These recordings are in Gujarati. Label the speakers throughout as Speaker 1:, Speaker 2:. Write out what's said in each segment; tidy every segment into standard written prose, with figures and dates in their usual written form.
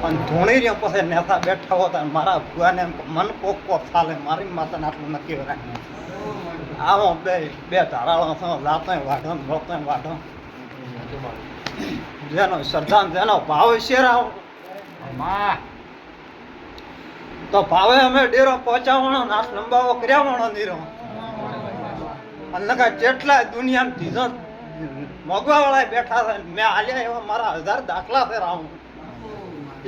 Speaker 1: અને ધોણી રહ્યો પછી નેતા બેઠા હોતા મારા ભુવાને એમ મન કોક ચાલે મારી માતાને આટલું નક્કી રાખે આવો બે ધારાળો છો લાતો વાઢો લોતો વાઢો જેનો શ્રદ્ધા જેનો ભાવ શેરા તો ભાવે અમે ડેરો પહોંચાવવાનો નાશ લંબાવો કર્યાવાનો નીરો અને જેટલા દુનિયામાં ધીજો મોગવા વાળા બેઠા છે મેં આલ્યા એવા મારા 1000 દાખલા છે રાઉં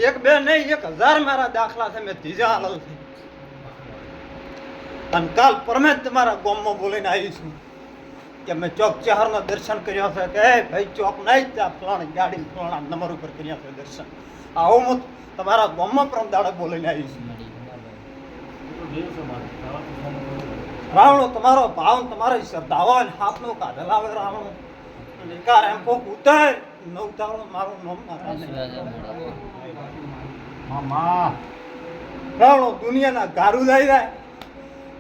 Speaker 1: એક બે નહીં 1000 મારા દાખલા છે મેં ધીજા હાલ છે અને કાલ પરમે તમારા ગામમાં બોલીને આવી છું કે મેં ચોક ચહારનો દર્શન કર્યો છે કે ભાઈ ચોક નહીં ત્યાં ફલાણી ગાડી ફલાણા નંબર ઉપર કર્યા છે દર્શન આવું હું તમારા ગામમાં પરમ દાડે બોલીને આવી છું રાવણો તમારો ભાવ તમારી શ્રદ્ધાઓ હાથનો કાઢેલ આવે રાવણો નિકાર એમ કોક ઉતાર ન ઉતારો મારું નામ મારા રાવણો દુનિયાના ગારું જાય જાય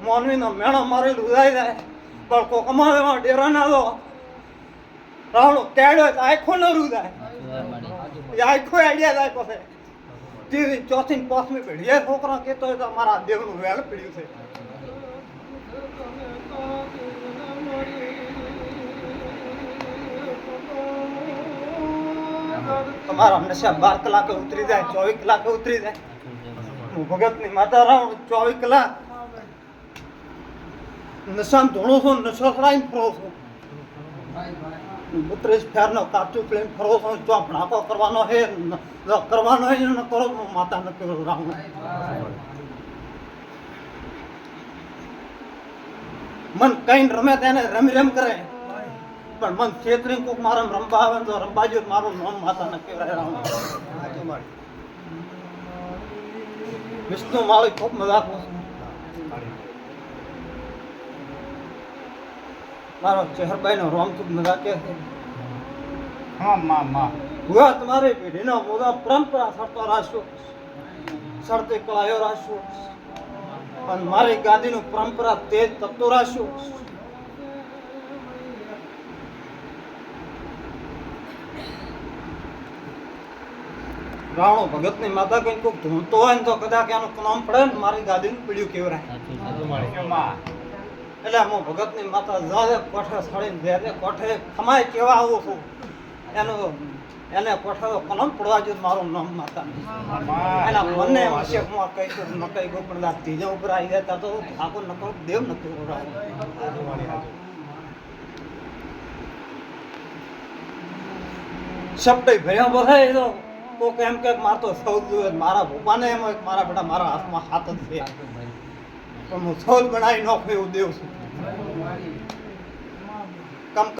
Speaker 1: મોનવીનો મેણો મારેલું ઉદાઈ જાય પણ કોક અમારે ડેરા ના દો રાવણો તેડ્યો તો આખો ન રૂદાય એ આખો આઈડિયા જાય પછી ત્રીજી ચોથી પાંચમી પેઢી એ છોકરા કહેતો હોય તો મારા દેવનું વેળ પીડ્યું છે તમારા નશા 12 કલાકે ઉતરી જાય 24 કલાકે ઉતરી જાય હું ભગતની માતા રામ 24 કલાક નશામાં ધોળો છું નશો ચડાવીને ફરો છું 32 ફેરનો કાચું પ્લેન ફરો છું જો ભડાકો કરવાનો હે કરવાનો હે ન કરો માતા ન કરો રામ મન કઈ રમે તેને રમ કરે પણ મન છેતરી કોક મારા રંબા આવે તો રંબાજો મારું નામ માતા ન કહેવાય રામ વિષ્ણુ માળી ખૂબ મજાક મારો ચહેરભાઈ નો રોમ ખૂબ મજાક છે હા માં હુઆ તમારી પેઢીનો મોદા પરંપરા સરતો રાખ્યો સરતે કળાયો રાખ્યો અને મારી ગાદીનું પરંપરા તેજ તપતો રાખ્યો રાવણો ભગતની માતા કઈ કોઈક ધૂણતો હોય ને તો કદાચ એનું નામ પડે ને મારી ગાદીનું પીડ્યું કેવરાય એટલે હું ભગતની માતા જાજે કોઠે સડીને જાય કોઠે ખમાય કેવા આવું છું એને કોઠે કલમ પડવા જો મારું નામ માતા એના મને હશે હું કઈ તો ન કઈ ગો પણ ત્રીજા ઉપર આવી જતા તો ઠાકોર ન કહું દેવ ન કહું શબ્દ ભર્યા બોલાય તો કોક એમ કે મારતો સૌદ મારા ભૂપાને એમ મારા બેટા મારા હાથમાં હાથ જ છે પણ હું સૌદ બનાવી નાખું એવું દેવ છું કમ